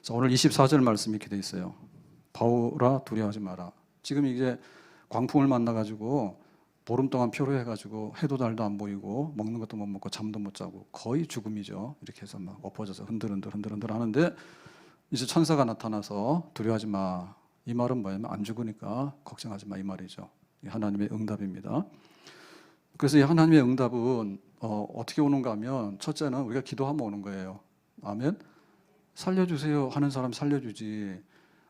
자, 오늘 24절 말씀이 이렇게 돼 있어요. 바울아 두려워하지 마라. 지금 이제 광풍을 만나가지고 보름 동안 표로해가지고 해도 달도 안 보이고 먹는 것도 못 먹고 잠도 못 자고 거의 죽음이죠. 이렇게 해서 막 엎어져서 흔들흔들 하는데 이제 천사가 나타나서 두려워하지 마. 이 말은 뭐냐면 안 죽으니까 걱정하지 마 이 말이죠. 하나님의 응답입니다. 그래서 이 하나님의 응답은 어떻게 오는가 하면 첫째는 우리가 기도하면 오는 거예요. 아멘. 살려주세요 하는 사람 살려주지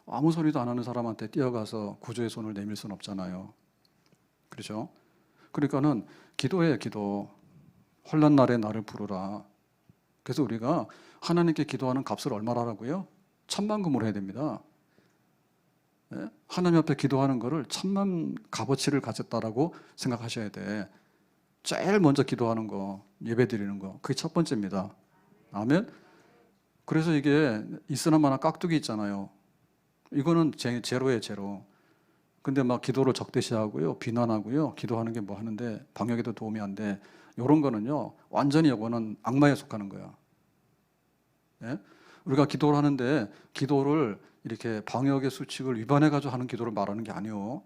아무 소리도 안 하는 사람한테 뛰어가서 구조의 손을 내밀 수는 없잖아요. 그렇죠? 그러니까는 기도해 기도. 환난 날에 나를 부르라. 그래서 우리가 하나님께 기도하는 값을 얼마나 하라고요? 10,000금으로 해야 됩니다. 네? 하나님 앞에 기도하는 거를 10,000만 값어치를 가졌다라고 생각하셔야 돼. 제일 먼저 기도하는 거, 예배 드리는 거, 그게 첫 번째입니다. 아멘. 그래서 이게 있으나마나 깍두기 있잖아요. 이거는 제로예요, 제로. 근데 막 기도를 적대시하고요, 비난하고요, 기도하는 게 뭐 하는데 방역에도 도움이 안 돼. 이런 거는요, 완전히 이거는 악마에 속하는 거야. 예? 우리가 기도를 하는데 기도를 이렇게 방역의 수칙을 위반해가지고 하는 기도를 말하는 게 아니에요.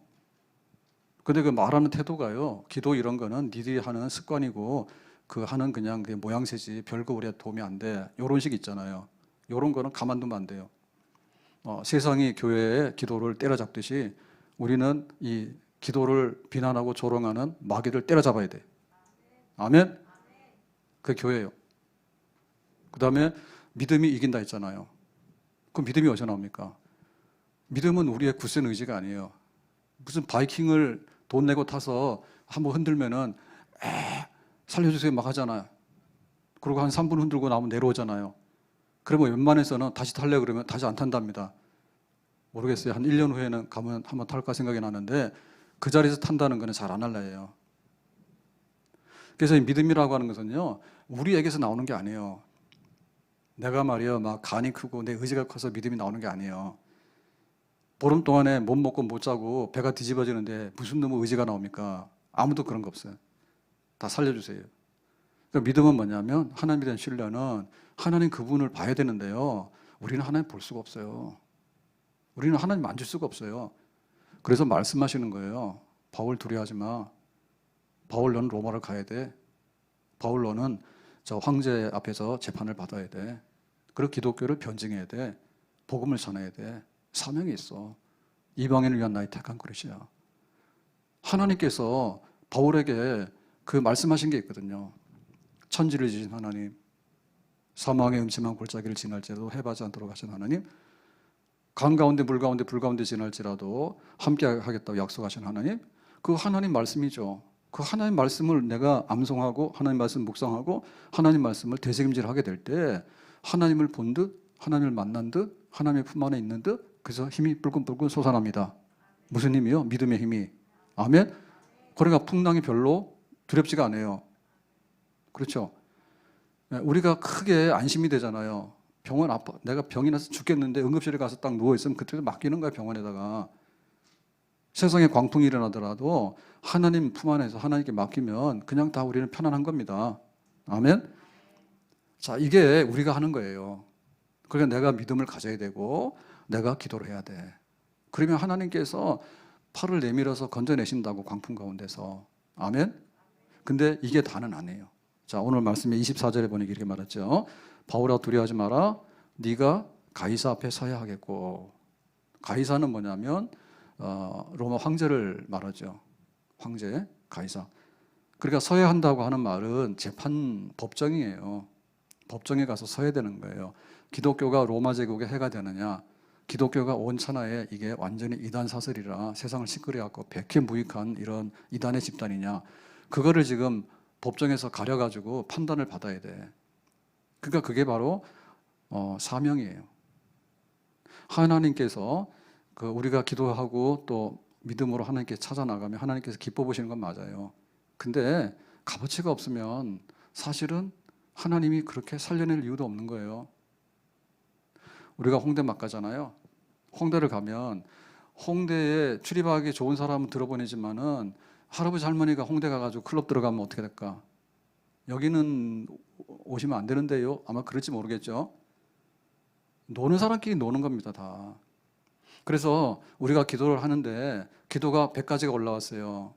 근데 그 말하는 태도가요, 기도 이런 거는 니들이 하는 습관이고 그 하는 그냥 그 모양새지 별거 우리한테 도움이 안 돼. 이런 식 있잖아요. 이런 거는 가만두면 안 돼요. 세상이 교회의 기도를 때려잡듯이 우리는 이 기도를 비난하고 조롱하는 마귀를 때려잡아야 돼. 아멘? 그게 교회예요. 그 다음에 믿음이 이긴다 했잖아요. 그 믿음이 어디서 나옵니까? 믿음은 우리의 굳센 의지가 아니에요. 무슨 바이킹을 돈 내고 타서 한번 흔들면은 살려주세요 막 하잖아요. 그리고 한 3분 흔들고 나면 내려오잖아요. 그러면 웬만해서는 다시 탈래 그러면 다시 안 탄답니다. 모르겠어요. 한 1년 후에는 가면 한번 탈까 생각이 나는데 그 자리에서 탄다는 거는 잘 안 할라 해요. 그래서 이 믿음이라고 하는 것은요, 우리에게서 나오는 게 아니에요. 내가 말이야 막 간이 크고 내 의지가 커서 믿음이 나오는 게 아니에요. 보름 동안에 못 먹고 못 자고 배가 뒤집어지는데 무슨 놈의 의지가 나옵니까? 아무도 그런 거 없어요. 다 살려주세요. 그러니까 믿음은 뭐냐면 하나님에 대한 신뢰는 하나님 그분을 봐야 되는데요, 우리는 하나님 볼 수가 없어요. 우리는 하나님 만질 수가 없어요. 그래서 말씀하시는 거예요. 바울 두려워하지 마. 바울 너는 로마를 가야 돼. 바울 너는 저 황제 앞에서 재판을 받아야 돼. 그리고 기독교를 변증해야 돼. 복음을 전해야 돼. 사명이 있어. 이방인을 위한 나의 택한 그릇이야. 하나님께서 바울에게 그 말씀하신 게 있거든요. 천지를 지신 하나님, 사망의 음침한 골짜기를 지날지라도 해하지 않도록 하신 하나님, 강 가운데 물 가운데 불 가운데 지날지라도 함께 하겠다고 약속하신 하나님, 그 하나님 말씀이죠. 그 하나님 말씀을 내가 암송하고 하나님 말씀 묵상하고 하나님 말씀을 되새김질하게 될 때 하나님을 본 듯, 하나님을 만난 듯, 하나님의 품 안에 있는 듯, 그래서 힘이 뿔끈뿔끈 솟아납니다. 무슨 힘이요? 믿음의 힘이. 아멘? 그러니까 풍랑이 별로 두렵지가 않아요. 그렇죠? 우리가 크게 안심이 되잖아요. 병원 아파, 내가 병이 나서 죽겠는데 응급실에 가서 딱 누워있으면 그때도 맡기는 거야, 병원에다가. 세상에 광풍이 일어나더라도 하나님 품 안에서 하나님께 맡기면 그냥 다 우리는 편안한 겁니다. 아멘? 자, 이게 우리가 하는 거예요. 그러니까 내가 믿음을 가져야 되고 내가 기도를 해야 돼. 그러면 하나님께서 팔을 내밀어서 건져내신다고, 광풍 가운데서. 아멘? 근데 이게 다는 아니에요. 자, 오늘 말씀에 24절에 보니까 이렇게 말했죠. 바울아 두려워하지 마라. 네가 가이사 앞에 서야 하겠고. 가이사는 뭐냐면 로마 황제를 말하죠. 황제, 가이사. 그러니까 서야 한다고 하는 말은 재판 법정이에요. 법정에 가서 서야 되는 거예요. 기독교가 로마 제국의 해가 되느냐, 기독교가 온 천하에 이게 완전히 이단 사설이라 세상을 시끄러워갖고 백해무익한 이런 이단의 집단이냐, 그거를 지금 법정에서 가려가지고 판단을 받아야 돼. 그러니까 그게 바로 사명이에요. 하나님께서 우리가 기도하고 또 믿음으로 하나님께 찾아나가면 하나님께서 기뻐 보시는 건 맞아요. 근데 값어치가 없으면 사실은 하나님이 그렇게 살려낼 이유도 없는 거예요. 우리가 홍대 막 가잖아요. 홍대를 가면 홍대에 출입하기 좋은 사람은 들어보내지만은 할아버지 할머니가 홍대 가가지고 클럽 들어가면 어떻게 될까? 여기는 오시면 안 되는데요. 아마 그럴지 모르겠죠. 노는 사람끼리 노는 겁니다, 다. 그래서 우리가 기도를 하는데 기도가 100가지가 올라왔어요.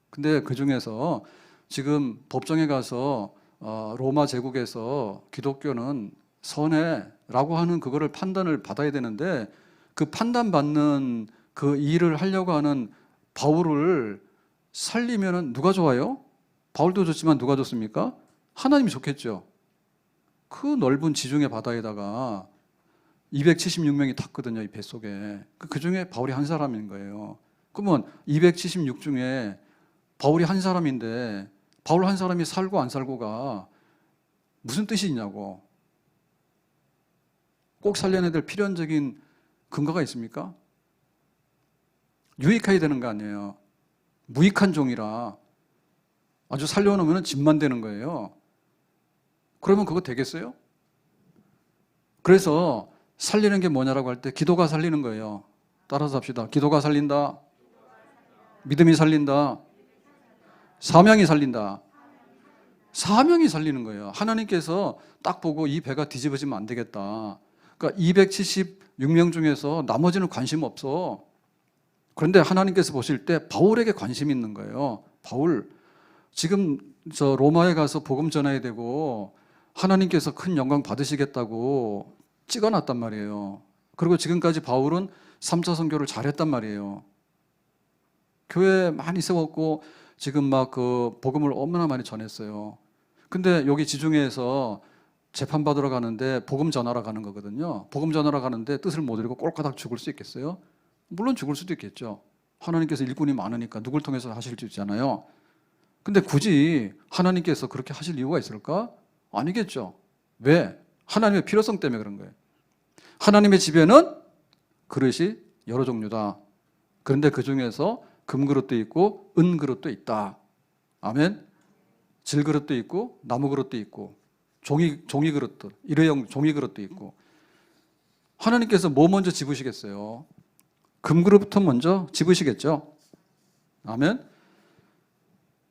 근데 그 중에서 지금 법정에 가서 로마 제국에서 기독교는 선해라고 하는 그거를 판단을 받아야 되는데 그 판단받는 그 일을 하려고 하는 바울을 살리면은 누가 좋아요? 바울도 좋지만 누가 좋습니까? 하나님이 좋겠죠. 그 넓은 지중해 바다에다가 276명이 탔거든요, 이 뱃속에. 그 중에 바울이 한 사람인 거예요. 그러면 276 중에 바울이 한 사람인데 바울 한 사람이 살고 안 살고가 무슨 뜻이 있냐고. 꼭 살려내야 될 필연적인 근거가 있습니까? 유익해야 되는 거 아니에요. 무익한 종이라 아주 살려놓으면 집만 되는 거예요. 그러면 그거 되겠어요? 그래서 살리는 게 뭐냐라고 할 때 기도가 살리는 거예요. 따라서 합시다. 기도가 살린다. 믿음이 살린다. 사명이 살린다. 사명이 살리는 거예요. 하나님께서 딱 보고 이 배가 뒤집어지면 안 되겠다. 그러니까 276명 중에서 나머지는 관심 없어. 그런데 하나님께서 보실 때 바울에게 관심이 있는 거예요. 바울, 지금 저 로마에 가서 복음 전해야 되고 하나님께서 큰 영광 받으시겠다고 찍어놨단 말이에요. 그리고 지금까지 바울은 3차 선교를 잘했단 말이에요. 교회 많이 세웠고 지금 막 그 복음을 얼마나 많이 전했어요. 근데 여기 지중해에서 재판받으러 가는데 복음 전하러 가는 거거든요. 복음 전하러 가는데 뜻을 못 이루고 꼴까닥 죽을 수 있겠어요? 물론 죽을 수도 있겠죠. 하나님께서 일꾼이 많으니까 누굴 통해서 하실 수 있잖아요. 근데 굳이 하나님께서 그렇게 하실 이유가 있을까? 아니겠죠. 왜? 하나님의 필요성 때문에 그런 거예요. 하나님의 집에는 그릇이 여러 종류다. 그런데 그 중에서 금그릇도 있고 은그릇도 있다. 아멘. 질그릇도 있고 나무 그릇도 있고 종이 그릇도 일회용 종이 그릇도 있고. 하나님께서 뭐 먼저 집으시겠어요? 금그릇부터 먼저 집으시겠죠. 아멘.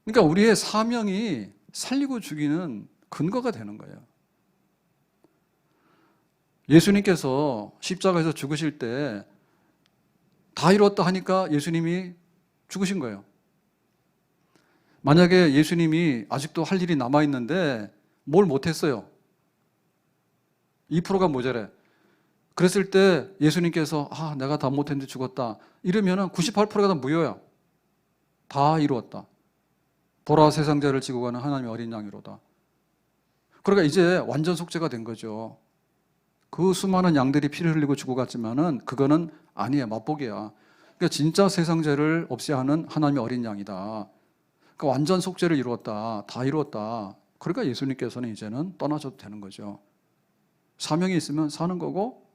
그러니까 우리의 사명이 살리고 죽이는 근거가 되는 거예요. 예수님께서 십자가에서 죽으실 때 다 이뤘다 하니까 예수님이 죽으신 거예요. 만약에 예수님이 아직도 할 일이 남아있는데 뭘 못했어요. 2%가 모자래. 그랬을 때 예수님께서 내가 다 못했는데 죽었다. 이러면 98%가 다 무효야. 다 이루었다. 보라 세상 죄를 지고 가는 하나님의 어린 양이로다. 그러니까 이제 완전 속죄가 된 거죠. 그 수많은 양들이 피를 흘리고 죽어갔지만은 그거는 아니에요. 맛보기야. 그러니까 진짜 세상 죄를 없애야 하는 하나님의 어린 양이다. 그러니까 완전 속죄를 이루었다. 다 이루었다. 그러니까 예수님께서는 이제는 떠나셔도 되는 거죠. 사명이 있으면 사는 거고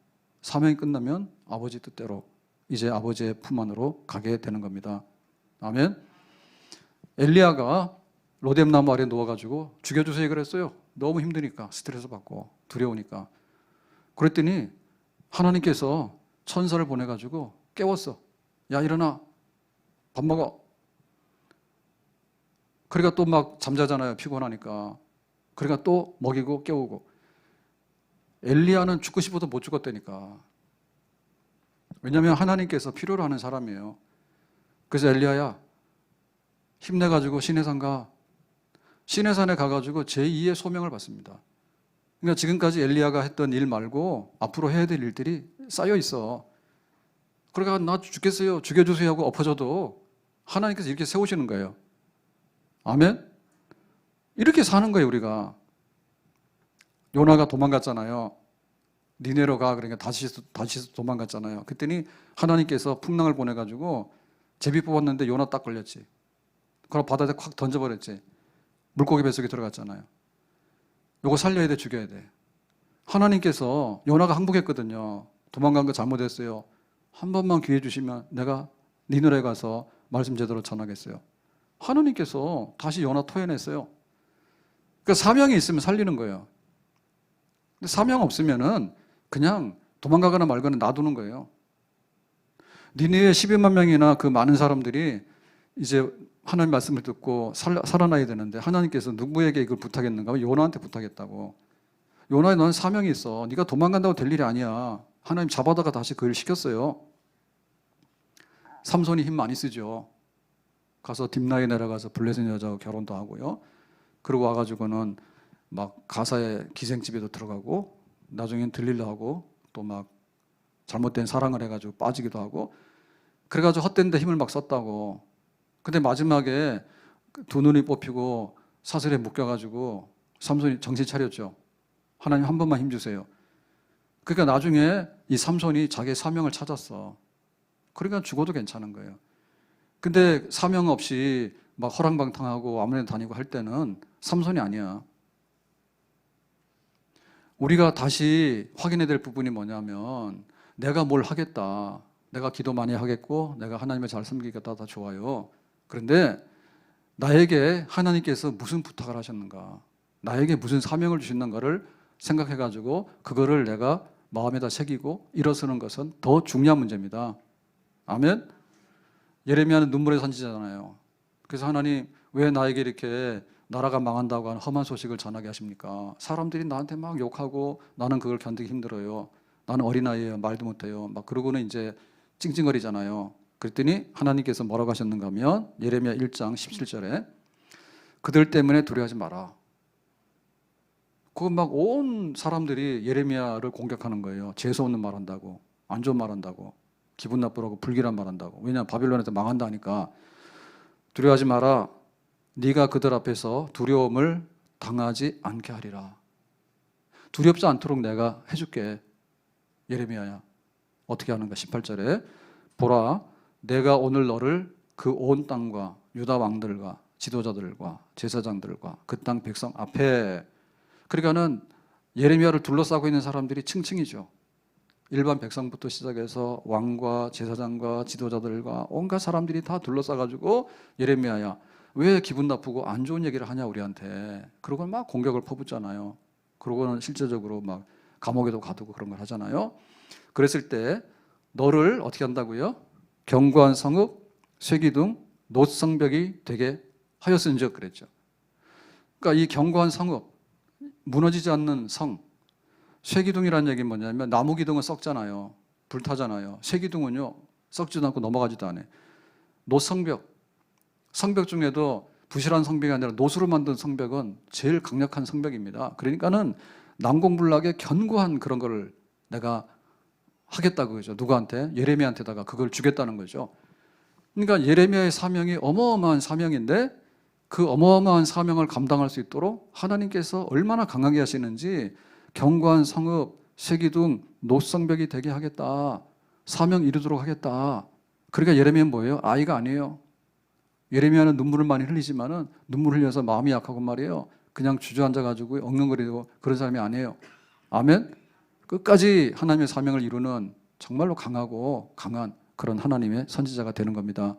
사명이 끝나면 아버지 뜻대로 이제 아버지의 품 안으로 가게 되는 겁니다. 아멘. 엘리야가 로뎀나무 아래 누워가지고 죽여주세요 그랬어요. 너무 힘드니까, 스트레스 받고 두려우니까. 그랬더니 하나님께서 천사를 보내가지고 깨웠어. 야, 일어나. 밥 먹어. 그러니까 또 막 잠자잖아요. 피곤하니까. 그러니까 또 먹이고 깨우고. 엘리야는 죽고 싶어도 못 죽었다니까. 왜냐하면 하나님께서 필요로 하는 사람이에요. 그래서 엘리야야, 힘내가지고 시내산 가. 시내산에 가가지고 제2의 소명을 받습니다. 그러니까 지금까지 엘리야가 했던 일 말고 앞으로 해야 될 일들이 쌓여 있어. 그러니까 나 죽겠어요, 죽여주세요 하고 엎어져도 하나님께서 이렇게 세우시는 거예요. 아멘? 이렇게 사는 거예요, 우리가. 요나가 도망갔잖아요. 니네로 가. 그러니까 다시 도망갔잖아요. 그랬더니 하나님께서 풍랑을 보내가지고 제비 뽑았는데 요나 딱 걸렸지. 그럼 바다에 확 던져버렸지. 물고기 뱃속에 들어갔잖아요. 요거 살려야 돼, 죽여야 돼. 하나님께서 요나가 항복했거든요. 도망간 거 잘못했어요. 한 번만 기회 주시면 내가 니느라에 가서 말씀 제대로 전하겠어요. 하나님께서 다시 요나 토해냈어요. 그러니까 사명이 있으면 살리는 거예요. 근데 사명 없으면은 그냥 도망가거나 말거나 놔두는 거예요. 니느웨 12만 명이나 그 많은 사람들이 이제 하나님 말씀을 듣고 살아나야 되는데 하나님께서 누구에게 이걸 부탁했는가 하면 요나한테 부탁했다고. 요나야, 너는 사명이 있어. 네가 도망간다고 될 일이 아니야. 하나님 잡아다가 다시 그 일 시켰어요. 삼손이 힘 많이 쓰죠. 가서 딥나에 내려가서 블레셋 여자하고 결혼도 하고요. 그러고 와가지고는 막 가사의 기생집에도 들어가고, 나중엔 들릴라 하고, 또 막 잘못된 사랑을 해가지고 빠지기도 하고, 그래가지고 헛된 데 힘을 막 썼다고. 근데 마지막에 두 눈이 뽑히고 사슬에 묶여가지고 삼손이 정신 차렸죠. 하나님 한 번만 힘주세요. 그러니까 나중에 이 삼손이 자기의 사명을 찾았어. 그러니까 죽어도 괜찮은 거예요. 근데 사명 없이 막 허랑방탕하고 아무데나 다니고 할 때는 삼손이 아니야. 우리가 다시 확인해야 될 부분이 뭐냐면, 내가 뭘 하겠다, 내가 기도 많이 하겠고 내가 하나님을 잘 섬기겠다, 다 좋아요. 그런데 나에게 하나님께서 무슨 부탁을 하셨는가, 나에게 무슨 사명을 주셨는가를 생각해가지고 그거를 내가 마음에다 새기고 일어서는 것은 더 중요한 문제입니다. 아멘. 예레미야는 눈물의 선지자잖아요. 그래서 하나님, 왜 나에게 이렇게 나라가 망한다고 하는 험한 소식을 전하게 하십니까? 사람들이 나한테 막 욕하고 나는 그걸 견디기 힘들어요. 나는 어린아이예요. 말도 못해요. 막 그러고는 이제 찡찡거리잖아요. 그랬더니 하나님께서 뭐라고 하셨는가 하면, 예레미야 1장 17절에 그들 때문에 두려워하지 마라. 그거 막 온 사람들이 예레미야를 공격하는 거예요. 재수 없는 말 한다고, 안 좋은 말 한다고, 기분 나쁘라고, 불길한 말 한다고. 왜냐하면 바빌론에서 망한다 하니까. 두려워하지 마라. 네가 그들 앞에서 두려움을 당하지 않게 하리라. 두렵지 않도록 내가 해줄게. 예레미야야. 어떻게 하는가? 18절에 보라, 내가 오늘 너를 그 온 땅과 유다 왕들과 지도자들과 제사장들과 그 땅 백성 앞에, 그러니까는 예레미야를 둘러싸고 있는 사람들이 층층이죠. 일반 백성부터 시작해서 왕과 제사장과 지도자들과 온갖 사람들이 다 둘러싸가지고, 예레미야야, 왜 기분 나쁘고 안 좋은 얘기를 하냐 우리한테. 그러고 막 공격을 퍼붓잖아요. 그러고는 실제적으로 막 감옥에도 가두고 그런 걸 하잖아요. 그랬을 때 너를 어떻게 한다고요? 견고한 성읍, 쇠기둥, 놋성벽이 되게 하였은즉 그랬죠. 그러니까 이 견고한 성읍, 무너지지 않는 성, 쇠기둥이라는 얘기는 뭐냐면, 나무 기둥은 썩잖아요. 불타잖아요. 쇠기둥은요, 썩지도 않고 넘어가지도 않아요. 놋성벽, 성벽 중에도 부실한 성벽이 아니라 놋으로 만든 성벽은 제일 강력한 성벽입니다. 그러니까는 난공불락의 견고한 그런 거를 내가 하겠다고 그죠. 누구한테? 예레미야한테다가 그걸 주겠다는 거죠. 그러니까 예레미야의 사명이 어마어마한 사명인데, 그 어마어마한 사명을 감당할 수 있도록 하나님께서 얼마나 강하게 하시는지, 견고한 성읍, 쇠기둥, 놋성벽이 되게 하겠다, 사명 이루도록 하겠다. 그러니까 예레미야는 뭐예요? 아이가 아니에요. 예레미야는 눈물을 많이 흘리지만은, 눈물 흘려서 마음이 약하고 말이에요, 그냥 주저앉아가지고 엉엉거리고 그런 사람이 아니에요. 아멘. 끝까지 하나님의 사명을 이루는 정말로 강하고 강한 그런 하나님의 선지자가 되는 겁니다.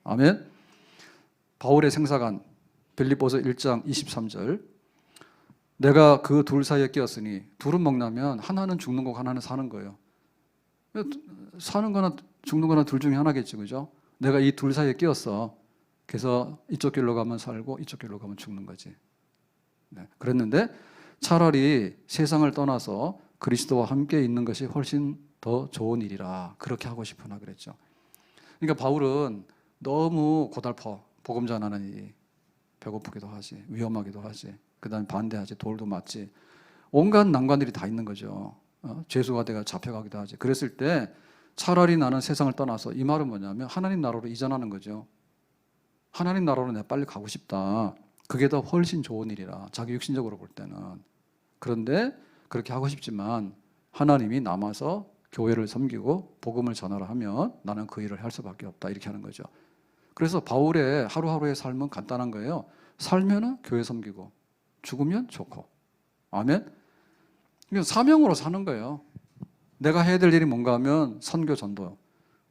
아멘. 바울의 생사관, 빌립보서 1장 23절, 내가 그 둘 사이에 끼었으니, 둘은 먹나면 하나는 죽는 거고 하나는 사는 거예요. 사는 거나 죽는 거나 둘 중에 하나겠지, 그죠? 내가 이 둘 사이에 끼었어. 그래서 이쪽 길로 가면 살고 이쪽 길로 가면 죽는 거지. 네. 그랬는데 차라리 세상을 떠나서 그리스도와 함께 있는 것이 훨씬 더 좋은 일이라 그렇게 하고 싶으나 그랬죠. 그러니까 바울은 너무 고달퍼. 복음 전하는 일이 배고프기도 하지, 위험하기도 하지, 그 다음에 반대하지, 돌도 맞지, 온갖 난관들이 다 있는 거죠. 죄수가 돼가 잡혀가기도 하지. 그랬을 때 차라리 나는 세상을 떠나서, 이 말은 뭐냐면 하나님 나라로 이전하는 거죠. 하나님 나라로 내가 빨리 가고 싶다. 그게 더 훨씬 좋은 일이라, 자기 육신적으로 볼 때는. 그런데 그렇게 하고 싶지만 하나님이 남아서 교회를 섬기고 복음을 전하라 하면 나는 그 일을 할 수밖에 없다, 이렇게 하는 거죠. 그래서 바울의 하루하루의 삶은 간단한 거예요. 살면은 교회 섬기고, 죽으면 좋고. 아멘. 사명으로 사는 거예요. 내가 해야 될 일이 뭔가 하면 선교 전도요.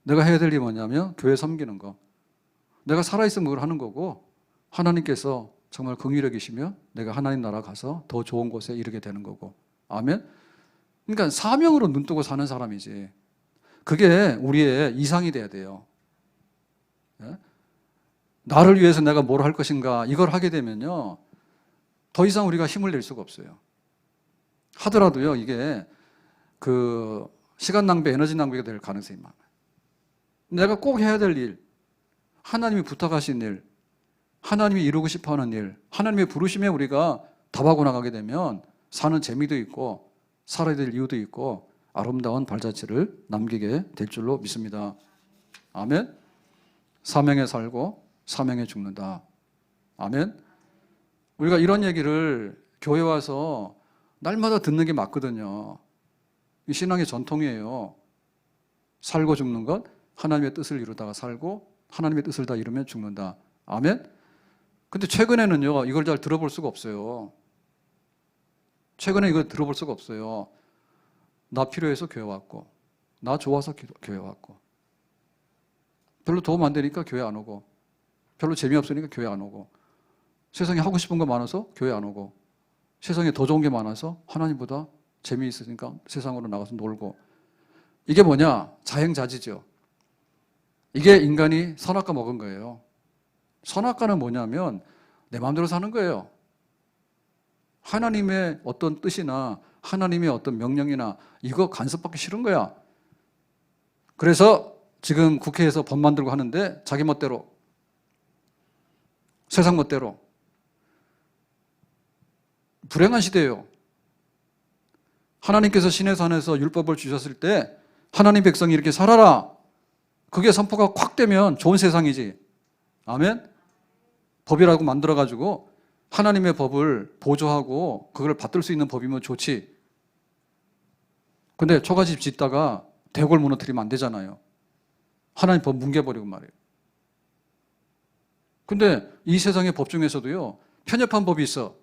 내가 해야 될 일이 뭐냐면 교회 섬기는 거. 내가 살아있으면 그걸 하는 거고, 하나님께서 정말 긍휼히 계시면 내가 하나님 나라 가서 더 좋은 곳에 이르게 되는 거고. 아멘. 그러니까 사명으로 눈뜨고 사는 사람이지. 그게 우리의 이상이 돼야 돼요. 예? 나를 위해서 내가 뭘 할 것인가, 이걸 하게 되면요, 더 이상 우리가 힘을 낼 수가 없어요. 하더라도요, 이게 그 시간 낭비, 에너지 낭비가 될 가능성이 많아요. 내가 꼭 해야 될 일, 하나님이 부탁하신 일, 하나님이 이루고 싶어 하는 일, 하나님의 부르심에 우리가 답하고 나가게 되면 사는 재미도 있고 살아야 될 이유도 있고 아름다운 발자취를 남기게 될 줄로 믿습니다. 아멘. 사명에 살고 사명에 죽는다. 아멘. 우리가 이런 얘기를 교회 와서 날마다 듣는 게 맞거든요. 이 신앙의 전통이에요. 살고 죽는 것, 하나님의 뜻을 이루다가 살고 하나님의 뜻을 다 이루면 죽는다. 아멘. 근데 최근에는요, 이걸 잘 들어볼 수가 없어요. 최근에 이걸 들어볼 수가 없어요. 나 필요해서 교회 왔고, 나 좋아서 교회 왔고, 별로 도움 안 되니까 교회 안 오고, 별로 재미없으니까 교회 안 오고, 세상에 하고 싶은 거 많아서 교회 안 오고, 세상에 더 좋은 게 많아서 하나님보다 재미있으니까 세상으로 나가서 놀고. 이게 뭐냐? 자행자지죠. 이게 인간이 선악과 먹은 거예요. 선악과는 뭐냐면 내 마음대로 사는 거예요. 하나님의 어떤 뜻이나 하나님의 어떤 명령이나 이거 간섭받기 싫은 거야. 그래서 지금 국회에서 법 만들고 하는데 자기 멋대로, 세상 멋대로. 불행한 시대예요. 하나님께서 시내산에서 율법을 주셨을 때 하나님 백성이 이렇게 살아라. 그게 선포가 콱 되면 좋은 세상이지. 아멘? 법이라고 만들어가지고 하나님의 법을 보조하고 그걸 받들 수 있는 법이면 좋지. 근데 초가집 짓다가 대골 무너뜨리면 안 되잖아요. 하나님 법 뭉개버리고 말이에요. 근데 이 세상의 법 중에서도요, 편협한 법이 있어.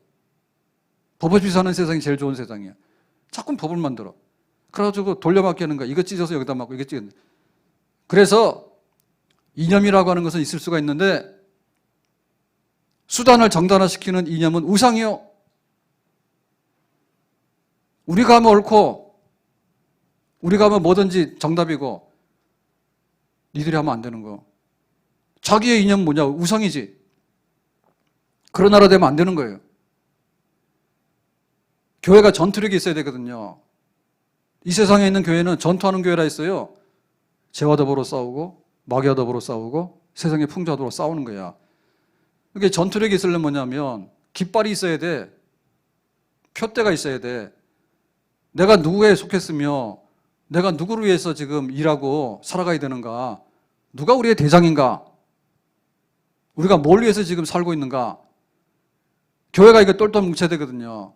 법 없이 사는 세상이 제일 좋은 세상이야. 자꾸 법을 만들어. 그래가지고 돌려막기 하는 거야. 이거 찢어서 여기다 맞고, 이거 찢어. 그래서 이념이라고 하는 것은 있을 수가 있는데 수단을 정당화시키는 이념은 우상이요. 우리가 하면 옳고 우리가 하면 뭐든지 정답이고 니들이 하면 안 되는 거. 자기의 이념은 뭐냐? 우상이지. 그런 나라 되면 안 되는 거예요. 교회가 전투력이 있어야 되거든요. 이 세상에 있는 교회는 전투하는 교회라 있어요. 죄와 더불어 싸우고 마귀와 더불어 싸우고 세상의 풍조와 더불어 싸우는 거야. 이게 전투력이 있으려면 뭐냐면 깃발이 있어야 돼. 표대가 있어야 돼. 내가 누구에 속했으며 내가 누구를 위해서 지금 일하고 살아가야 되는가? 누가 우리의 대장인가? 우리가 뭘 위해서 지금 살고 있는가? 교회가 이거 똘똘 뭉쳐야 되거든요.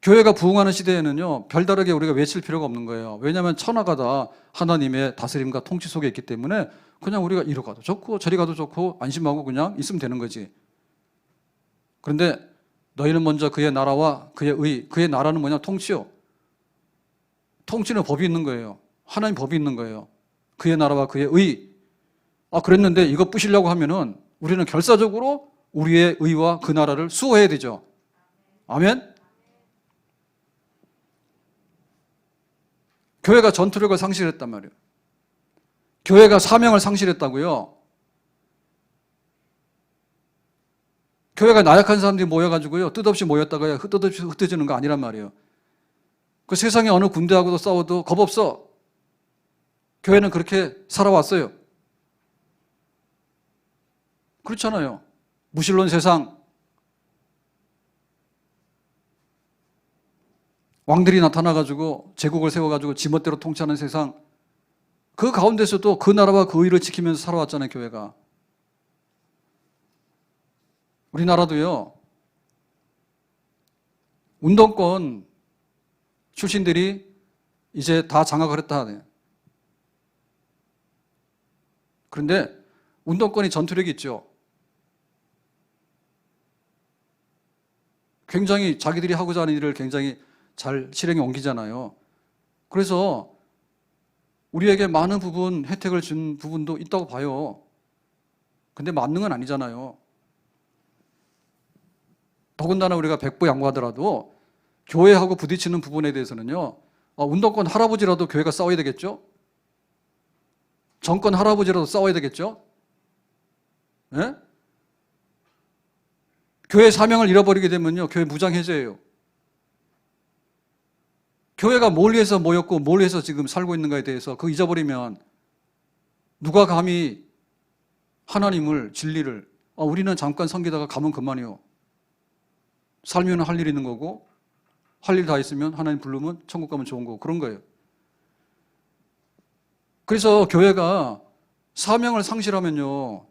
교회가 부흥하는 시대에는요, 별다르게 우리가 외칠 필요가 없는 거예요. 왜냐하면 천하가 다 하나님의 다스림과 통치 속에 있기 때문에 그냥 우리가 이리 가도 좋고 저리 가도 좋고 안심하고 그냥 있으면 되는 거지. 그런데 너희는 먼저 그의 나라와 그의 의, 그의 나라는 뭐냐? 통치요. 통치는 법이 있는 거예요. 하나님 법이 있는 거예요. 그의 나라와 그의 의. 그랬는데 이거 부시려고 하면은 우리는 결사적으로 우리의 의와 그 나라를 수호해야 되죠. 아멘? 교회가 전투력을 상실했단 말이에요. 교회가 사명을 상실했다고요. 교회가 나약한 사람들이 모여가지고요, 뜻없이 모였다가 뜻없이 흩어지는 거 아니란 말이에요. 그 세상에 어느 군대하고도 싸워도 겁 없어. 교회는 그렇게 살아왔어요. 그렇잖아요. 무신론 세상. 왕들이 나타나가지고 제국을 세워가지고 지멋대로 통치하는 세상. 그 가운데서도 그 나라와 그 의를 지키면서 살아왔잖아요, 교회가. 우리나라도요, 운동권 출신들이 이제 다 장악을 했다 하네요. 그런데 운동권이 전투력이 있죠. 굉장히 자기들이 하고자 하는 일을 굉장히 잘 실행에 옮기잖아요. 그래서 우리에게 많은 부분, 혜택을 준 부분도 있다고 봐요. 근데 만능은 아니잖아요. 더군다나 우리가 백보양보하더라도 교회하고 부딪히는 부분에 대해서는요, 운동권 할아버지라도 교회가 싸워야 되겠죠? 정권 할아버지라도 싸워야 되겠죠? 예? 교회 사명을 잃어버리게 되면요, 교회 무장해제예요. 교회가 뭘 위해서 모였고 뭘 위해서 지금 살고 있는가에 대해서 그거 잊어버리면 누가 감히 하나님을, 진리를, 우리는 잠깐 섬기다가 가면 그만이요. 살면 할 일 있는 거고, 할 일 다 있으면 하나님 부르면 천국 가면 좋은 거고, 그런 거예요. 그래서 교회가 사명을 상실하면요,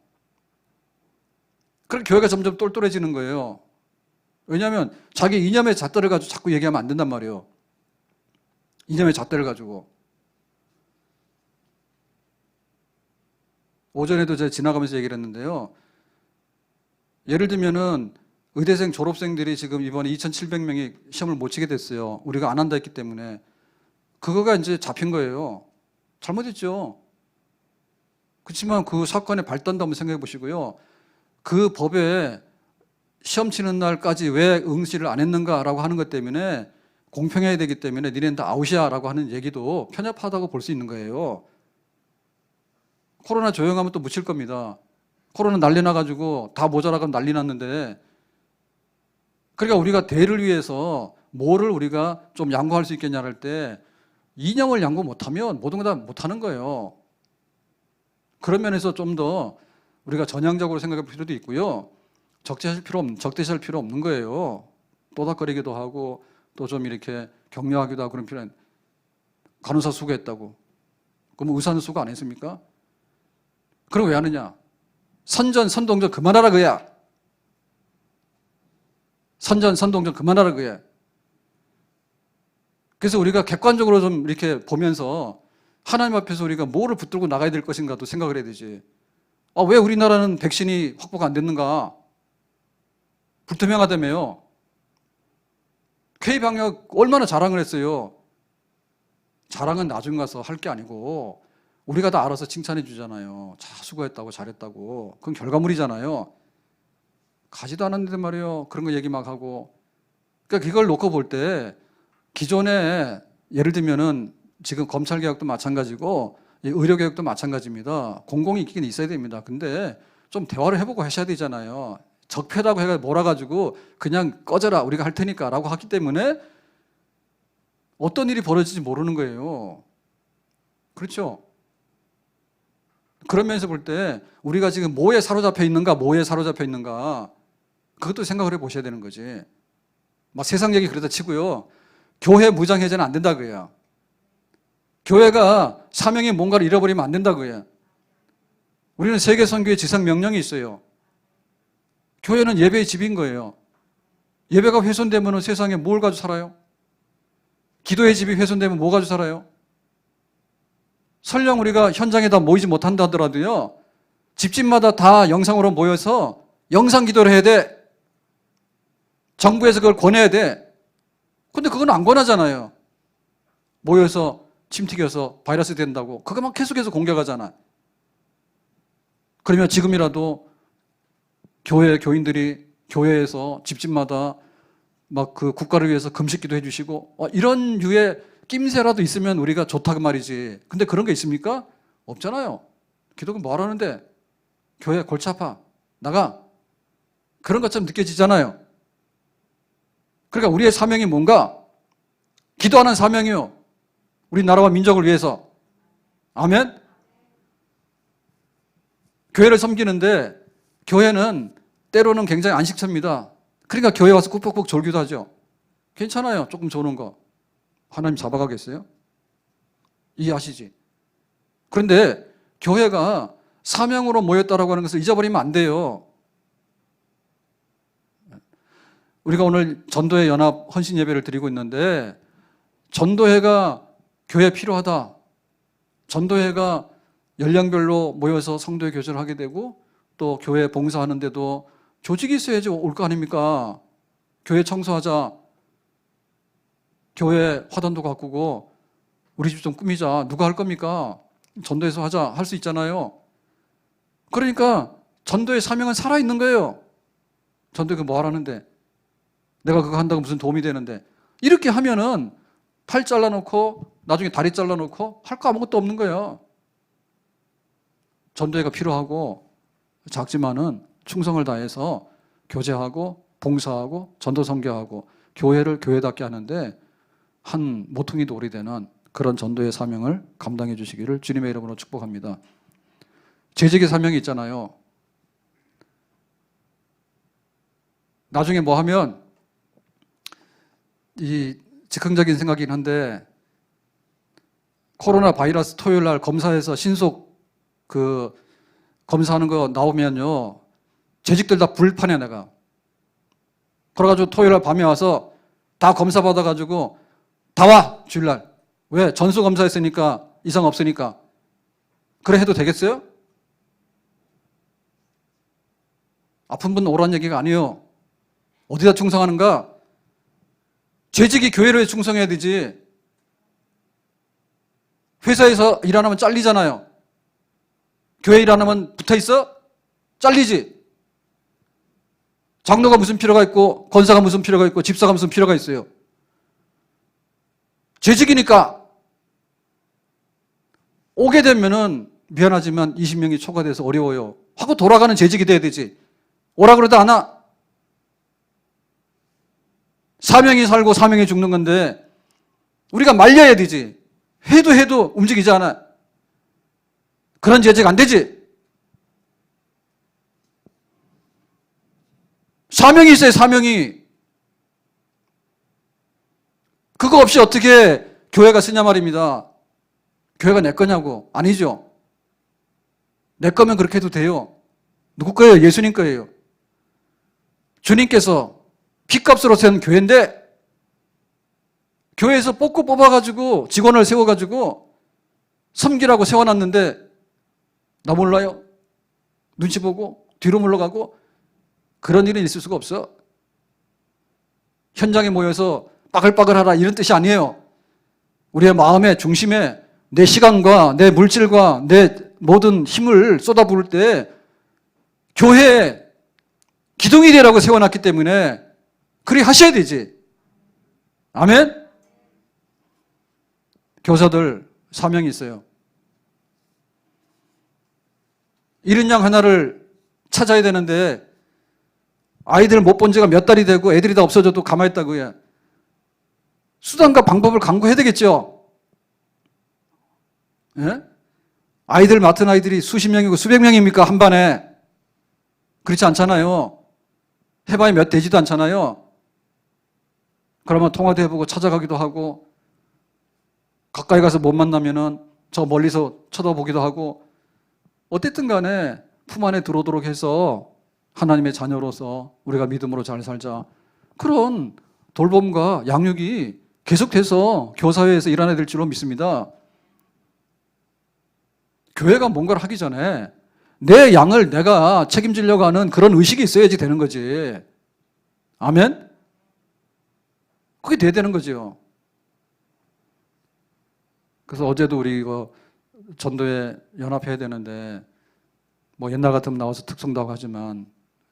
그렇게 교회가 점점 똘똘해지는 거예요. 왜냐하면 자기 이념의 잣대를 가지고 자꾸 얘기하면 안 된단 말이에요. 이념의 잣대를 가지고. 오전에도 제가 지나가면서 얘기를 했는데요. 예를 들면은 의대생 졸업생들이 지금 이번에 2,700명이 시험을 못 치게 됐어요. 우리가 안 한다 했기 때문에. 그거가 이제 잡힌 거예요. 잘못했죠. 그렇지만 그 사건의 발단도 한번 생각해 보시고요. 그 법에 시험 치는 날까지 왜 응시를 안 했는가라고 하는 것 때문에 공평해야 되기 때문에 니네는 다 아웃이야 라고 하는 얘기도 편협하다고 볼 수 있는 거예요. 코로나 조용하면 또 묻힐 겁니다. 코로나 난리 나가지고 다 모자라가면 난리 났는데, 그러니까 우리가 대를 위해서 뭐를 우리가 좀 양보할 수 있겠냐 할 때 이념을 양보 못하면 모든 거 다 못하는 거예요. 그런 면에서 좀 더 우리가 전향적으로 생각할 필요도 있고요. 적대시할 필요 없는 거예요. 또닥거리기도 하고 또 좀 이렇게 격려하기도 하고 그런 필요는. 간호사 수고했다고. 그럼 의사는 수고 안 했습니까? 그럼 왜 하느냐? 선동전 그만하라 그야. 선동전 그만하라 그야. 그래서 우리가 객관적으로 좀 이렇게 보면서 하나님 앞에서 우리가 뭐를 붙들고 나가야 될 것인가도 생각을 해야 되지. 왜 우리나라는 백신이 확보가 안 됐는가? 불투명하다며요. K방역 얼마나 자랑을 했어요. 자랑은 나중 가서 할 게 아니고 우리가 다 알아서 칭찬해 주잖아요. 자, 수고했다고, 잘했다고. 그건 결과물이잖아요. 가지도 않았는데 말이에요. 그런 거 얘기 막 하고. 그러니까 이걸 놓고 볼 때 기존에 예를 들면은 지금 검찰개혁도 마찬가지고 의료개혁도 마찬가지입니다. 공공이 있긴 있어야 됩니다. 근데 좀 대화를 해보고 하셔야 되잖아요. 적폐라고 해가 몰아가지고 그냥 꺼져라 우리가 할 테니까 라고 하기 때문에 어떤 일이 벌어질지 모르는 거예요. 그렇죠? 그런 면에서 볼 때 우리가 지금 뭐에 사로잡혀 있는가, 그것도 생각을 해보셔야 되는 거지. 막 세상 얘기 그러다 치고요. 교회 무장해제는 안 된다 그래요. 교회가 사명의 뭔가를 잃어버리면 안 된다 그래요. 우리는 세계선교의 지상 명령이 있어요. 교회는 예배의 집인 거예요. 예배가 훼손되면 세상에 뭘 가지고 살아요? 기도의 집이 훼손되면 뭐 가지고 살아요? 설령 우리가 현장에 다 모이지 못한다 하더라도요, 집집마다 다 영상으로 모여서 영상 기도를 해야 돼. 정부에서 그걸 권해야 돼. 근데 그건 안 권하잖아요. 모여서 침 튀겨서 바이러스 된다고. 그거만 계속해서 공격하잖아. 그러면 지금이라도 교인들이 교회에서 집집마다 막 그 국가를 위해서 금식기도 해주시고, 이런 류의 낌새라도 있으면 우리가 좋다고 말이지. 근데 그런 게 있습니까? 없잖아요. 기독교 뭐 하라는데? 교회 골치 아파. 나가. 그런 것처럼 느껴지잖아요. 그러니까 우리의 사명이 뭔가? 기도하는 사명이요. 우리 나라와 민족을 위해서. 아멘? 교회를 섬기는데 교회는 때로는 굉장히 안식처입니다. 그러니까 교회 와서 꾹꾹꾹 졸기도 하죠. 괜찮아요. 조금 조는 거. 하나님 잡아가겠어요? 이해하시지? 그런데 교회가 사명으로 모였다라고 하는 것을 잊어버리면 안 돼요. 우리가 오늘 전도회 연합 헌신 예배를 드리고 있는데 전도회가 교회에 필요하다. 전도회가 연령별로 모여서 성도의 교제를 하게 되고 또 교회 봉사하는데도 조직이 있어야지 올 거 아닙니까? 교회 청소하자. 교회 화단도 가꾸고 우리 집 좀 꾸미자. 누가 할 겁니까? 전도에서 하자. 할 수 있잖아요. 그러니까 전도의 사명은 살아있는 거예요. 전도에 뭐 하라는데? 내가 그거 한다고 무슨 도움이 되는데? 이렇게 하면은 팔 잘라놓고 나중에 다리 잘라놓고 할 거 아무것도 없는 거예요. 전도회가 필요하고 작지만은 충성을 다해서 교제하고 봉사하고 전도 선교하고 교회를 교회답게 하는데 한 모퉁이 돌이 되는 그런 전도의 사명을 감당해 주시기를 주님의 이름으로 축복합니다. 재직의 사명이 있잖아요. 나중에 뭐 하면 이 즉흥적인 생각이긴 한데 코로나 바이러스 토요일 날 검사해서 신속 그 검사하는 거 나오면요 재직들 다 불판에 내가 그래가지고 토요일 날 밤에 와서 다 검사 받아가지고 다 와 주일날 왜 전수 검사했으니까 이상 없으니까 그래 해도 되겠어요? 아픈 분 오라는 얘기가 아니에요. 어디다 충성하는가? 재직이 교회를 충성해야 되지. 회사에서 일 안 하면 잘리잖아요. 교회 일 안 하면 붙어 있어? 잘리지. 장로가 무슨 필요가 있고 권사가 무슨 필요가 있고 집사가 무슨 필요가 있어요. 재직이니까 오게 되면은 미안하지만 20명이 초과돼서 어려워요 하고 돌아가는 재직이 돼야 되지. 오라 그래도 안 와. 사명이 살고 사명이 죽는 건데 우리가 말려야 되지. 해도 움직이지 않아. 그런 재직 안 되지. 사명이 있어요, 사명이. 그거 없이 어떻게 교회가 쓰냐 말입니다. 교회가 내 거냐고. 아니죠. 내 거면 그렇게 해도 돼요. 누구 거예요? 예수님 거예요. 주님께서 핏값으로 세운 교회인데 교회에서 뽑아가지고 직원을 세워가지고 섬기라고 세워놨는데 나 몰라요? 눈치 보고 뒤로 물러가고 그런 일은 있을 수가 없어. 현장에 모여서 빠글빠글하라 이런 뜻이 아니에요. 우리의 마음의 중심에 내 시간과 내 물질과 내 모든 힘을 쏟아부을 때 교회에 기둥이 되라고 세워놨기 때문에 그리 하셔야 되지. 아멘? 교사들 사명이 있어요. 잃은 양 하나를 찾아야 되는데 아이들 못 본 지가 몇 달이 되고 애들이 다 없어져도 가만히 있다고요. 수단과 방법을 강구해야 되겠죠. 예? 아이들 맡은 아이들이 수십 명이고 수백 명입니까? 한 반에. 그렇지 않잖아요. 해봐야 몇 되지도 않잖아요. 그러면 통화도 해보고 찾아가기도 하고 가까이 가서 못 만나면은 저 멀리서 쳐다보기도 하고 어쨌든 간에 품 안에 들어오도록 해서 하나님의 자녀로서 우리가 믿음으로 잘 살자. 그런 돌봄과 양육이 계속돼서 교사회에서 일어나야 될 줄로 믿습니다. 교회가 뭔가를 하기 전에 내 양을 내가 책임지려고 하는 그런 의식이 있어야지 되는 거지. 아멘? 그게 돼야 되는 거죠. 그래서 어제도 우리 이거 전도에 연합해야 되는데 뭐 옛날 같으면 나와서 특성도 하고 하지만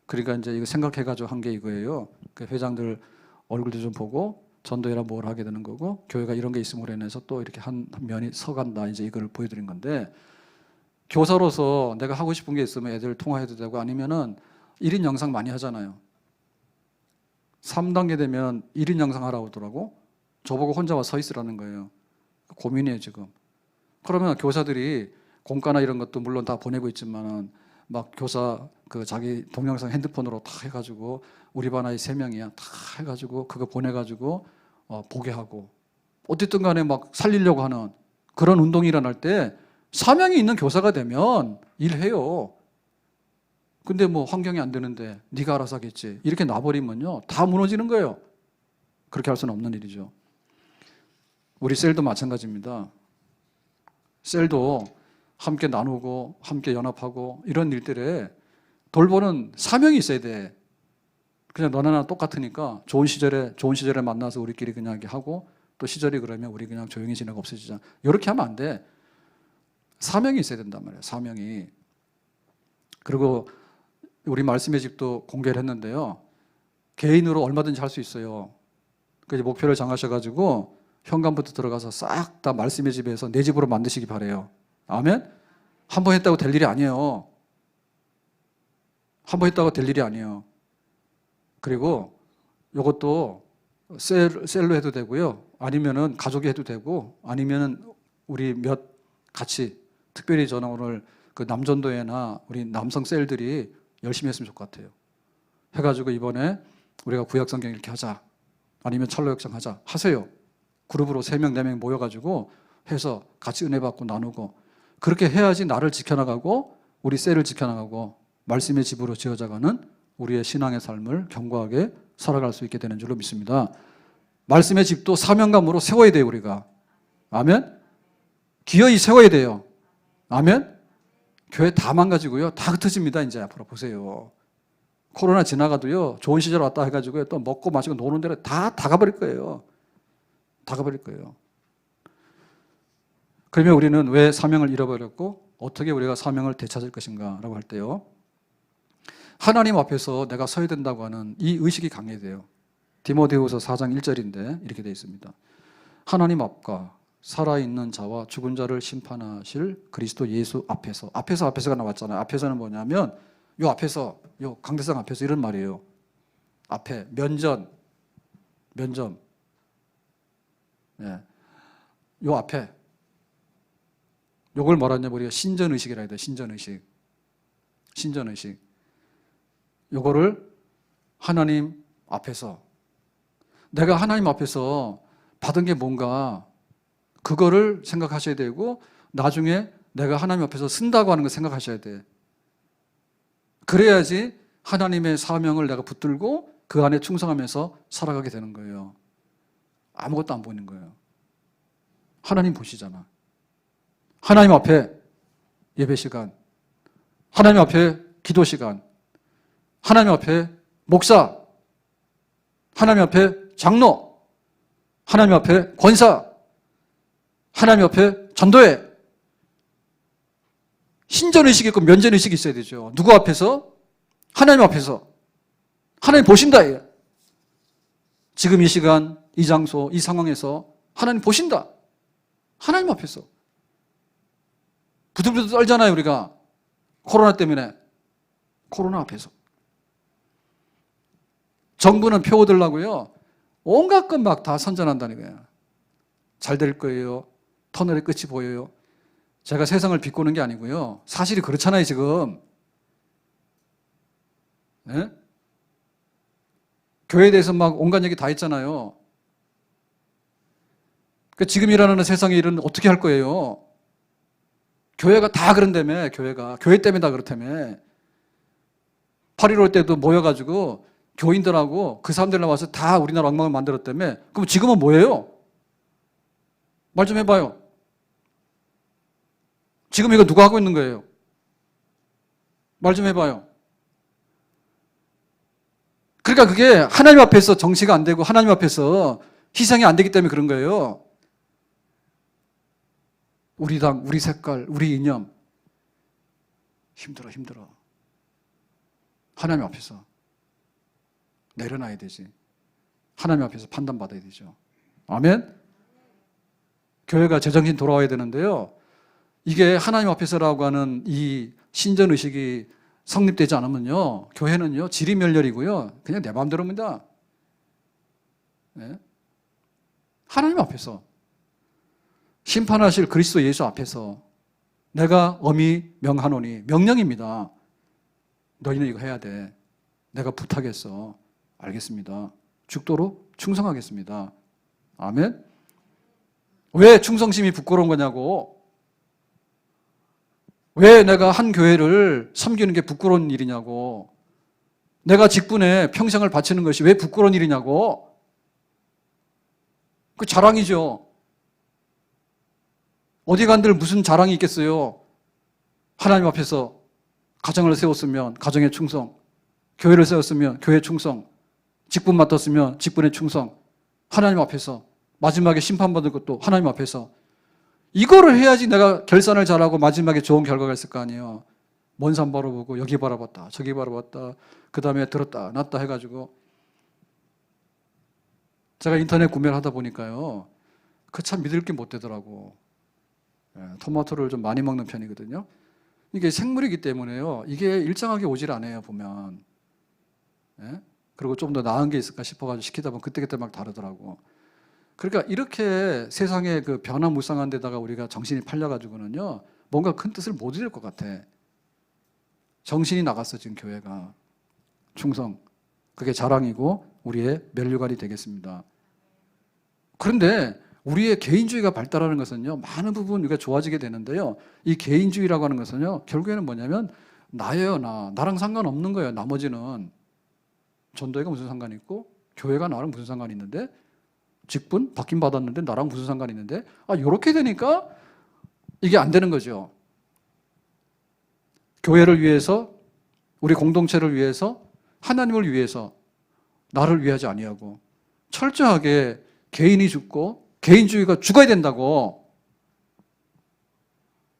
그러니까 이제 이거 생각해가지고 한 게 이거예요. 그 회장들 얼굴도 좀 보고 전도회라 뭘 하게 되는 거고 교회가 이런 게 있음으로 인해서 또 이렇게 한 면이 서간다 이제 이걸 보여드린 건데 교사로서 내가 하고 싶은 게 있으면 애들 통화해도 되고 아니면은 1인 영상 많이 하잖아요. 3단계 되면 1인 영상 하라고 하더라고. 저보고 혼자 와 서 있으라는 거예요. 고민이에요 지금. 그러면 교사들이 공과나 이런 것도 물론 다 보내고 있지만은 막 교사 그 자기 동영상 핸드폰으로 다 해가지고 우리 반 아이 3명이야 다 해가지고 그거 보내가지고 보게 하고 어쨌든 간에 막 살리려고 하는 그런 운동이 일어날 때 사명이 있는 교사가 되면 일해요. 근데 뭐 환경이 안 되는데 네가 알아서 하겠지 이렇게 놔버리면요 다 무너지는 거예요. 그렇게 할 수는 없는 일이죠. 우리 셀도 마찬가지입니다. 셀도 함께 나누고 함께 연합하고 이런 일들에 돌보는 사명이 있어야 돼. 그냥 너나 나나 똑같으니까 좋은 시절에 만나서 우리끼리 그냥 이렇게 하고 또 시절이 그러면 우리 그냥 조용히 지내고 없어지자. 이렇게 하면 안 돼. 사명이 있어야 된단 말이에요. 사명이. 그리고 우리 말씀의 집도 공개를 했는데요. 개인으로 얼마든지 할 수 있어요. 그래서 목표를 정하셔가지고 현관부터 들어가서 싹 다 말씀의 집에서 내 집으로 만드시기 바래요. 아멘? 한 번 했다고 될 일이 아니에요. 한 번 했다고 될 일이 아니에요. 그리고 이것도 셀로 해도 되고요. 아니면은 가족이 해도 되고, 아니면은 우리 몇 같이 특별히 저는 오늘 그 남전도회나 우리 남성 셀들이 열심히 했으면 좋을 것 같아요. 해가지고 이번에 우리가 구약성경 이렇게 하자, 아니면 철로역정 하자 하세요. 그룹으로 3명 4명 모여가지고 해서 같이 은혜 받고 나누고, 그렇게 해야지 나를 지켜나가고 우리 셀을 지켜나가고 말씀의 집으로 지어져가는 우리의 신앙의 삶을 견고하게 살아갈 수 있게 되는 줄로 믿습니다. 말씀의 집도 사명감으로 세워야 돼요, 우리가. 아멘? 기어이 세워야 돼요. 아멘? 교회 다 망가지고요. 다 흩어집니다, 이제 앞으로 보세요. 코로나 지나가도요, 좋은 시절 왔다 해가지고요, 또 먹고 마시고 노는 데로 다 가버릴 거예요. 다 가버릴 거예요. 그러면 우리는 왜 사명을 잃어버렸고 어떻게 우리가 사명을 되찾을 것인가 라고 할 때요, 하나님 앞에서 내가 서야 된다고 하는 이 의식이 강해야 돼요. 디모데후서 4장 1절인데 이렇게 되어 있습니다. 하나님 앞과 살아있는 자와 죽은 자를 심판하실 그리스도 예수 앞에서가 나왔잖아요. 앞에서는 뭐냐면 요 앞에서, 요 강대상 앞에서 이런 말이에요. 앞에 면전 예. 요 앞에 요걸 뭐라 하냐면 우리가 신전의식이라 해야 돼요. 신전의식. 요거를 하나님 앞에서, 내가 하나님 앞에서 받은 게 뭔가 그거를 생각하셔야 되고, 나중에 내가 하나님 앞에서 쓴다고 하는 걸 생각하셔야 돼. 그래야지 하나님의 사명을 내가 붙들고 그 안에 충성하면서 살아가게 되는 거예요. 아무것도 안 보이는 거예요. 하나님 보시잖아. 하나님 앞에 예배 시간, 하나님 앞에 기도 시간, 하나님 앞에 목사, 하나님 앞에 장로, 하나님 앞에 권사, 하나님 앞에 전도회. 신전의식이 있고 면전의식이 있어야 되죠. 누구 앞에서? 하나님 앞에서. 하나님 보신다. 지금 이 시간, 이 장소, 이 상황에서 하나님 보신다. 하나님 앞에서. 부들부들 떨잖아요, 우리가. 코로나 때문에. 코로나 앞에서. 정부는 표 얻으려고요, 온갖 것 막 다 선전한다는 거예요. 잘 될 거예요. 터널의 끝이 보여요. 제가 세상을 비꼬는 게 아니고요, 사실이 그렇잖아요, 지금. 네? 교회에 대해서 막 온갖 얘기 다 했잖아요. 그러니까 지금 일어나는 세상의 일은 어떻게 할 거예요? 교회가 다 그런다며, 교회 때문에 다 그렇다며. 8.15 때도 모여가지고 교인들하고 그 사람들 나와서 다 우리나라 엉망을 만들었다며. 그럼 지금은 뭐예요? 말 좀 해봐요. 지금 이거 누가 하고 있는 거예요? 말 좀 해봐요. 그러니까 그게 하나님 앞에서 정치가 안 되고 하나님 앞에서 희생이 안 되기 때문에 그런 거예요. 우리 당, 우리 색깔, 우리 이념. 힘들어. 하나님 앞에서 내려놔야 되지. 하나님 앞에서 판단받아야 되죠. 아멘? 교회가 제정신 돌아와야 되는데요, 이게 하나님 앞에서라고 하는 이 신전의식이 성립되지 않으면요, 교회는요, 지리멸렬이고요, 그냥 내 마음대로입니다. 네? 하나님 앞에서, 심판하실 그리스도 예수 앞에서 내가 엄히 명하노니, 명령입니다. 너희는 이거 해야 돼. 내가 부탁했어. 알겠습니다. 죽도록 충성하겠습니다. 아멘? 왜 충성심이 부끄러운 거냐고. 왜 내가 한 교회를 섬기는 게 부끄러운 일이냐고. 내가 직분에 평생을 바치는 것이 왜 부끄러운 일이냐고. 그 자랑이죠. 어디 간들 무슨 자랑이 있겠어요. 하나님 앞에서 가정을 세웠으면 가정에 충성, 교회를 세웠으면 교회 충성, 직분 맡았으면 직분에 충성, 하나님 앞에서 마지막에 심판받을 것도 하나님 앞에서. 이거를 해야지 내가 결산을 잘하고 마지막에 좋은 결과가 있을 거 아니에요. 먼 산 바라보고 여기 바라봤다, 저기 바라봤다, 그 다음에 들었다 놨다 해가지고. 제가 인터넷 구매를 하다 보니까요, 그 참 믿을 게 못 되더라고. 토마토를 좀 많이 먹는 편이거든요. 이게 생물이기 때문에요, 이게 일정하게 오질 않아요, 보면. 그리고 좀 더 나은 게 있을까 싶어가지고 시키다 보면 그때그때 막 다르더라고. 그러니까 이렇게 세상의 그 변화무쌍한 데다가 우리가 정신이 팔려가지고는요, 뭔가 큰 뜻을 못 이룰 것 같아. 정신이 나갔어, 지금 교회가. 충성. 그게 자랑이고 우리의 면류관이 되겠습니다. 그런데 우리의 개인주의가 발달하는 것은요, 많은 부분 우리가 좋아지게 되는데요, 이 개인주의라고 하는 것은요, 결국에는 뭐냐면 나예요, 나랑 상관없는 거예요. 나머지는 전도회가 무슨 상관이 있고 교회가 나랑 무슨 상관이 있는데, 직분 받긴 받았는데 나랑 무슨 상관이 있는데, 이렇게 되니까 이게 안 되는 거죠. 교회를 위해서, 우리 공동체를 위해서, 하나님을 위해서 나를 위하지 아니하고 철저하게 개인이 죽고 개인주의가 죽어야 된다고.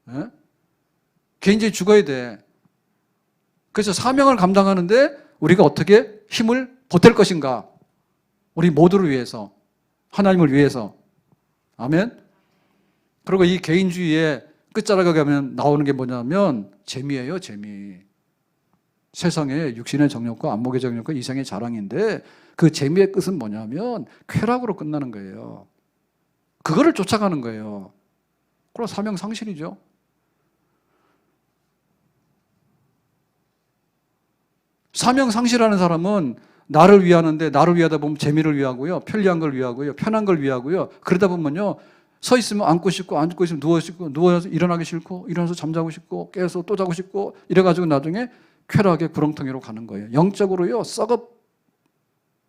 네? 개인주의 죽어야 돼. 그래서 사명을 감당하는데 우리가 어떻게 힘을 보탤 것인가? 우리 모두를 위해서, 하나님을 위해서. 아멘. 그리고 이 개인주의의 끝자락에 가면 나오는 게 뭐냐면 재미예요, 재미. 세상의 육신의 정욕과 안목의 정욕과 이생의 자랑인데, 그 재미의 끝은 뭐냐면 쾌락으로 끝나는 거예요. 그거를 쫓아가는 거예요. 그럼 사명 상실이죠. 사명 상실하는 사람은 나를 위하는데, 나를 위하다 보면 재미를 위하고요, 편리한 걸 위하고요, 편한 걸 위하고요. 그러다 보면요, 서 있으면 앉고 싶고, 앉고 있으면 누워서 일어나기 싫고, 일어나서 잠자고 싶고, 깨서 또 자고 싶고, 이래가지고 나중에 쾌락의 구렁텅이로 가는 거예요. 영적으로요,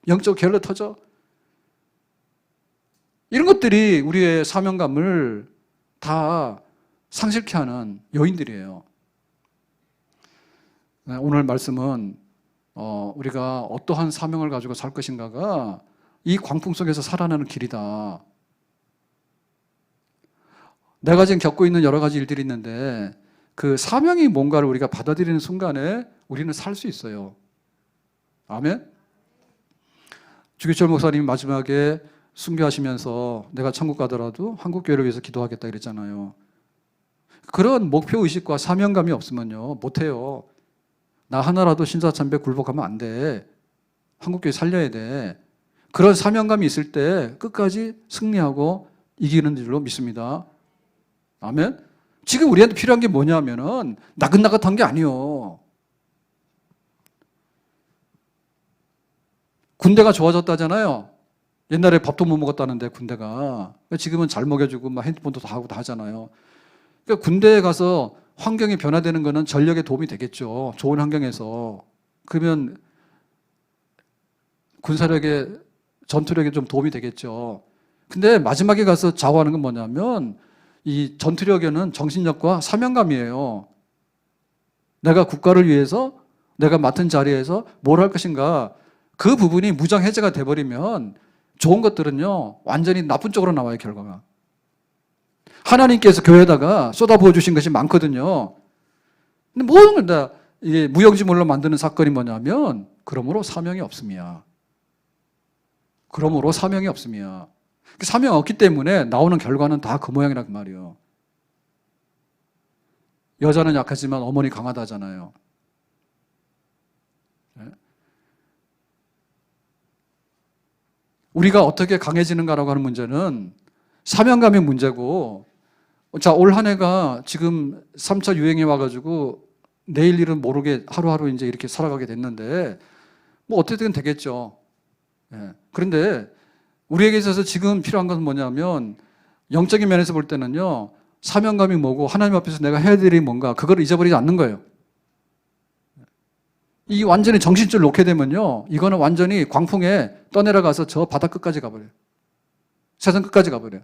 영적 게을러 터져. 이런 것들이 우리의 사명감을 다 상실케 하는 요인들이에요. 오늘 말씀은 우리가 어떠한 사명을 가지고 살 것인가가 이 광풍 속에서 살아나는 길이다. 내가 지금 겪고 있는 여러 가지 일들이 있는데 그 사명이 뭔가를 우리가 받아들이는 순간에 우리는 살 수 있어요. 아멘? 주기철 목사님이 마지막에 순교하시면서 내가 천국 가더라도 한국교회를 위해서 기도하겠다 이랬잖아요. 그런 목표의식과 사명감이 없으면요, 못해요. 나 하나라도 신사참배 굴복하면 안 돼. 한국교회 살려야 돼. 그런 사명감이 있을 때 끝까지 승리하고 이기는 줄로 믿습니다. 아멘? 지금 우리한테 필요한 게 뭐냐면은 나긋나긋한 게 아니요. 군대가 좋아졌다잖아요. 옛날에 밥도 못 먹었다는데 군대가. 지금은 잘 먹여주고 막 핸드폰도 다 하고 다 하잖아요. 그러니까 군대에 가서 환경이 변화되는 거는 전력에 도움이 되겠죠. 좋은 환경에서. 그러면 군사력에, 전투력에 좀 도움이 되겠죠. 근데 마지막에 가서 좌우하는 건 뭐냐면 이 전투력에는 정신력과 사명감이에요. 내가 국가를 위해서 내가 맡은 자리에서 뭘 할 것인가. 그 부분이 무장해제가 돼버리면 좋은 것들은요, 완전히 나쁜 쪽으로 나와요, 결과가. 하나님께서 교회에다가 쏟아부어 주신 것이 많거든요. 근데 모든 걸 다 이게 무용지물로 만드는 사건이 뭐냐면, 그러므로 사명이 없음이야. 그러므로 사명이 없음이야. 사명 없기 때문에 나오는 결과는 다 그 모양이라 그 말이에요. 여자는 약하지만 어머니 강하다잖아요. 우리가 어떻게 강해지는가라고 하는 문제는 사명감의 문제고, 자, 올 한 해가 지금 3차 유행이 와가지고 내일 일은 모르게 하루하루 이제 이렇게 살아가게 됐는데, 뭐 어떻게든 되겠죠. 그런데 우리에게 있어서 지금 필요한 것은 뭐냐면, 영적인 면에서 볼 때는요, 사명감이 뭐고 하나님 앞에서 내가 해야 될 일이 뭔가, 그걸 잊어버리지 않는 거예요. 이 완전히 정신줄 놓게 되면요, 이거는 완전히 광풍에 떠내려가서 저 바다 끝까지 가버려요. 세상 끝까지 가버려요.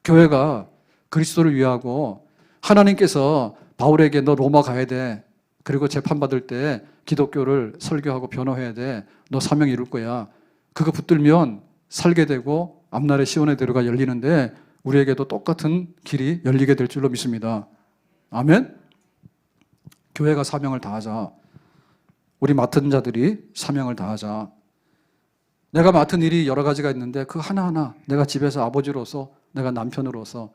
교회가 그리스도를 위하고 하나님께서 바울에게 너 로마 가야 돼. 그리고 재판받을 때 기독교를 설교하고 변호해야 돼. 너 사명 이룰 거야. 그거 붙들면 살게 되고 앞날에 시온의 대로가 열리는데 우리에게도 똑같은 길이 열리게 될 줄로 믿습니다. 아멘? 교회가 사명을 다하자. 우리 맡은 자들이 사명을 다하자. 내가 맡은 일이 여러 가지가 있는데 그 하나하나 내가 집에서 아버지로서, 내가 남편으로서,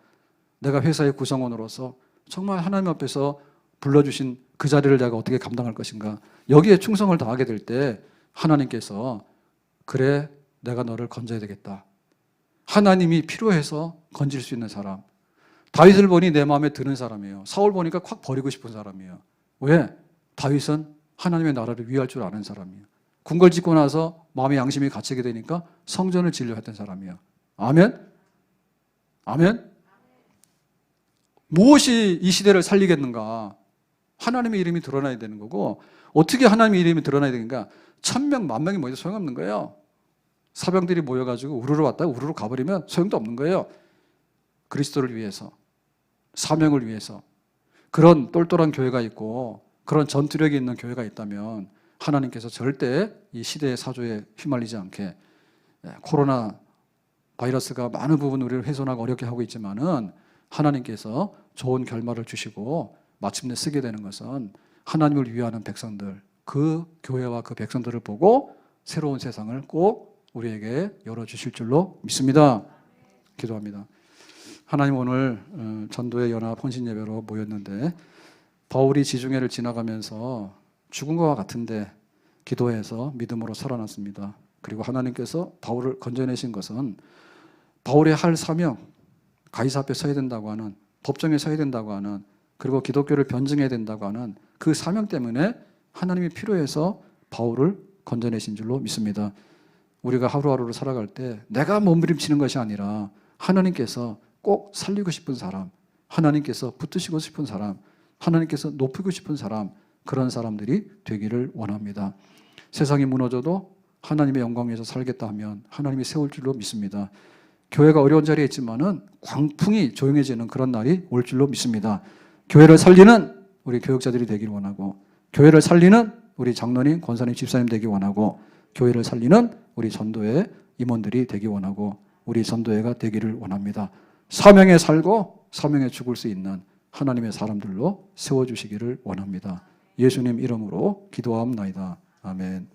내가 회사의 구성원으로서 정말 하나님 앞에서 불러주신 그 자리를 내가 어떻게 감당할 것인가. 여기에 충성을 다하게 될 때 하나님께서 그래 내가 너를 건져야 되겠다. 하나님이 필요해서 건질 수 있는 사람. 다윗을 보니 내 마음에 드는 사람이에요. 사울 보니까 확 버리고 싶은 사람이에요. 왜? 다윗은 하나님의 나라를 위할 줄 아는 사람이에요. 궁궐 짓고 나서 마음의 양심이 갇히게 되니까 성전을 지으려 했던 사람이에요. 아멘? 아멘? 무엇이 이 시대를 살리겠는가? 하나님의 이름이 드러나야 되는 거고, 어떻게 하나님의 이름이 드러나야 되는가? 1000명, 10,000명이 모여도 소용없는 거예요. 사병들이 모여가지고 우르르 왔다가 우르르 가버리면 소용도 없는 거예요. 그리스도를 위해서, 사명을 위해서. 그런 똘똘한 교회가 있고 그런 전투력이 있는 교회가 있다면 하나님께서 절대 이 시대의 사조에 휘말리지 않게, 코로나 바이러스가 많은 부분 우리를 훼손하고 어렵게 하고 있지만은 하나님께서 좋은 결말을 주시고 마침내 쓰게 되는 것은 하나님을 위하는 백성들, 그 교회와 그 백성들을 보고 새로운 세상을 꼭 우리에게 열어주실 줄로 믿습니다. 기도합니다. 하나님, 오늘 전도의 연합 헌신 예배로 모였는데 바울이 지중해를 지나가면서 죽은 것과 같은데 기도해서 믿음으로 살아났습니다. 그리고 하나님께서 바울을 건져내신 것은 바울의 할 사명, 가이사 앞에 서야 된다고 하는, 법정에 서야 된다고 하는, 그리고 기독교를 변증해야 된다고 하는 그 사명 때문에 하나님이 필요해서 바울을 건져내신 줄로 믿습니다. 우리가 하루하루를 살아갈 때 내가 몸부림치는 것이 아니라 하나님께서 꼭 살리고 싶은 사람, 하나님께서 붙드시고 싶은 사람, 하나님께서 높이고 싶은 사람, 그런 사람들이 되기를 원합니다. 세상이 무너져도 하나님의 영광 위에서 살겠다 하면 하나님이 세울 줄로 믿습니다. 교회가 어려운 자리에 있지만은 광풍이 조용해지는 그런 날이 올 줄로 믿습니다. 교회를 살리는 우리 교역자들이 되기를 원하고, 교회를 살리는 우리 장로님, 권사님, 집사님 되기 원하고, 교회를 살리는 우리 전도회 임원들이 되기 원하고, 우리 전도회가 되기를 원합니다. 사명에 살고 사명에 죽을 수 있는 하나님의 사람들로 세워주시기를 원합니다. 예수님 이름으로 기도하옵나이다. 아멘.